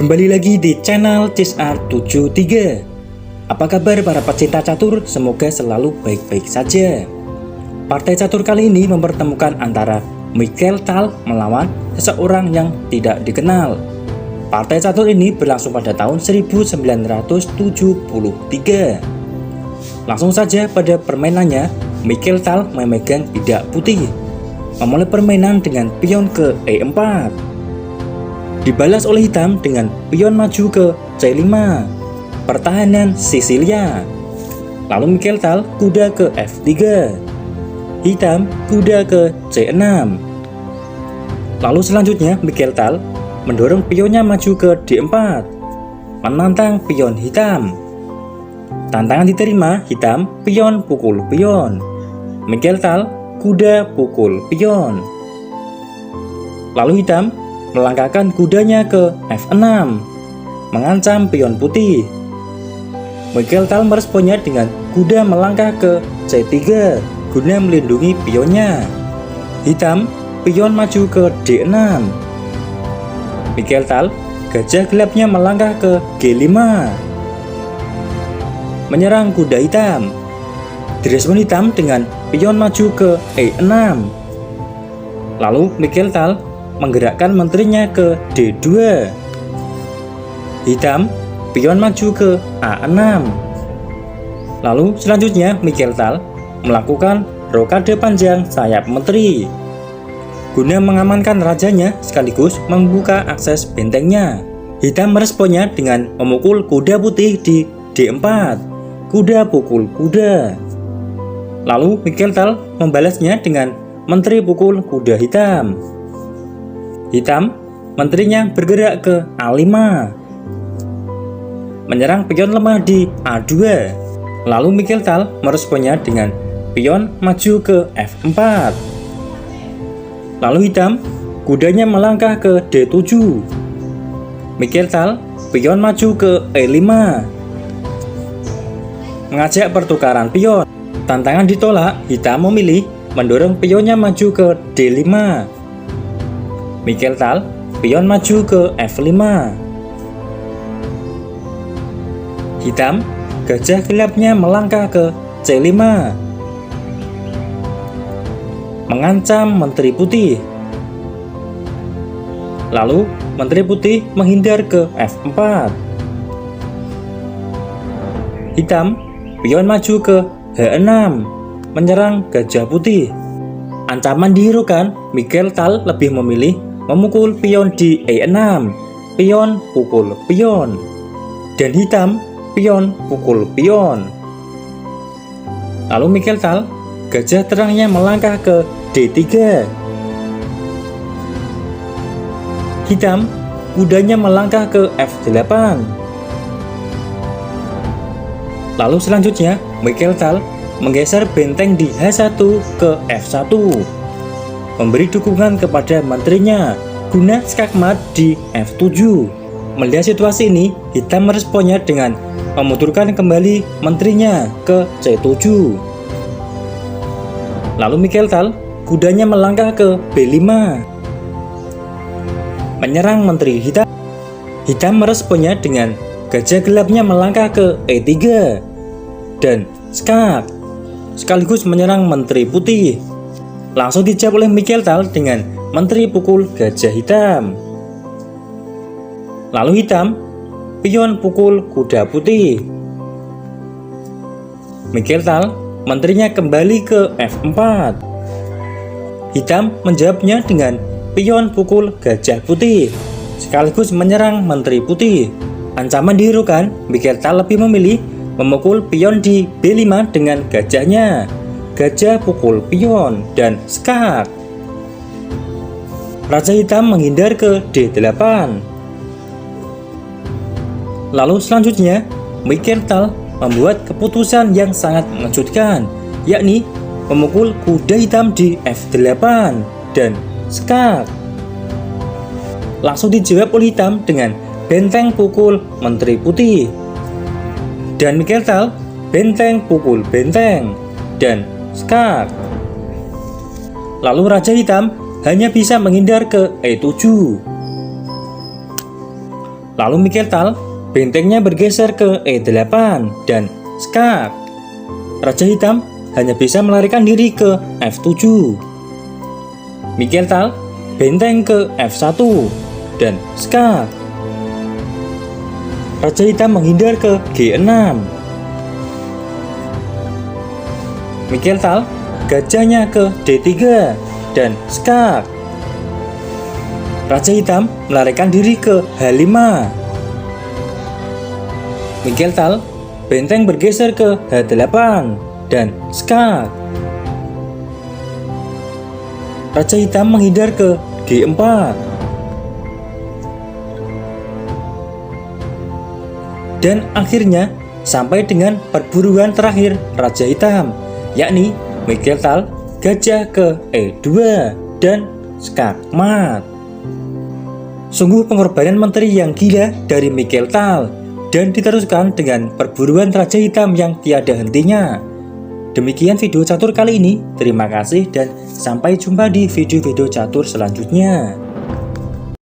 Kembali lagi di channel CSR73. Apa kabar para pecinta catur? Semoga selalu baik-baik saja. Partai catur kali ini mempertemukan antara Michael Tal melawan seseorang yang tidak dikenal. Partai catur ini berlangsung pada tahun 1973. Langsung saja pada permainannya, Michael Tal memegang bidak putih, memulai permainan dengan pion ke E4. Dibalas oleh hitam dengan pion maju ke C5, pertahanan Sisilia. Lalu Michael Tal kuda ke F3, hitam kuda ke C6. Lalu selanjutnya Michael Tal mendorong pionnya maju ke D4, menantang pion hitam. Tantangan diterima, hitam pion pukul pion. Michael Tal kuda pukul pion. Lalu hitam melangkahkan kudanya ke F6, mengancam pion putih. Michael Tal meresponnya dengan kuda melangkah ke C3 guna melindungi pionnya. Hitam pion maju ke D6. Michael Tal gajah gelapnya melangkah ke G5, menyerang kuda hitam. Direspon hitam dengan pion maju ke E6. Lalu Michael Tal menggerakkan menterinya ke D2. Hitam pion maju ke A6. Lalu selanjutnya Michael Tal melakukan rokade panjang sayap menteri guna mengamankan rajanya sekaligus membuka akses bentengnya. Hitam meresponnya dengan memukul kuda putih di D4, kuda pukul kuda. Lalu Michael Tal membalasnya dengan menteri pukul kuda hitam. Hitam, menterinya bergerak ke A5, menyerang pion lemah di A2. Lalu Michael Tal meresponnya dengan pion maju ke F4. Lalu hitam, kudanya melangkah ke D7. Michael Tal, pion maju ke E5, mengajak pertukaran pion. Tantangan ditolak, hitam memilih mendorong pionnya maju ke D5. Michael Tal pion maju ke F5. Hitam, gajah gelapnya melangkah ke C5, mengancam menteri putih. Lalu menteri putih menghindar ke F4. Hitam, pion maju ke H6, menyerang gajah putih. Ancaman dihiraukan, Michael Tal lebih memilih memukul pion di E6, pion pukul pion, dan hitam pion pukul pion. Lalu Michael Tal, gajah terangnya melangkah ke D3. Hitam, kudanya melangkah ke F8. Lalu selanjutnya Michael Tal menggeser benteng di H1 ke F1, memberi dukungan kepada menterinya guna skakmat di F7. Melihat situasi ini, hitam meresponnya dengan memundurkan kembali menterinya ke C7. Lalu Michael Tal, kudanya melangkah ke B5, menyerang menteri hitam. Hitam meresponnya dengan gajah gelapnya melangkah ke E3 dan skak, sekaligus menyerang menteri putih. Langsung dijawab oleh Michael Tal dengan menteri pukul gajah hitam. Lalu hitam, pion pukul kuda putih. Michael Tal, menterinya kembali ke F4. Hitam menjawabnya dengan pion pukul gajah putih, sekaligus menyerang menteri putih. Ancaman dihiraukan, Michael Tal lebih memilih memukul pion di B5 dengan gajahnya. Gajah pukul pion dan skak. Raja hitam menghindar ke D8. Lalu selanjutnya Michael Tal membuat keputusan yang sangat mengejutkan, yakni memukul kuda hitam di F8 dan skak. Langsung dijawab oleh hitam dengan benteng pukul menteri putih, dan Michael Tal benteng pukul benteng dan skak. Lalu raja hitam hanya bisa menghindar ke E7. Lalu Mikhail Tal, bentengnya bergeser ke E8 dan skak. Raja Hitam hanya bisa melarikan diri ke F7. Mikhail Tal, benteng ke F1 dan skak. Raja Hitam menghindar ke G6. Mikhail Tal, gajahnya ke D3 dan skak. Raja Hitam melarikan diri ke H5. Mikhail Tal, benteng bergeser ke H8 dan skak. Raja Hitam menghindar ke G4. Dan akhirnya sampai dengan perburuan terakhir Raja Hitam, yakni Mikhail Tal, gajah ke E2 dan skak mat. Sungguh pengorbanan menteri yang gila dari Mikhail Tal, dan diteruskan dengan perburuan Raja Hitam yang tiada hentinya. Demikian video catur kali ini. Terima kasih dan sampai jumpa di video-video catur selanjutnya.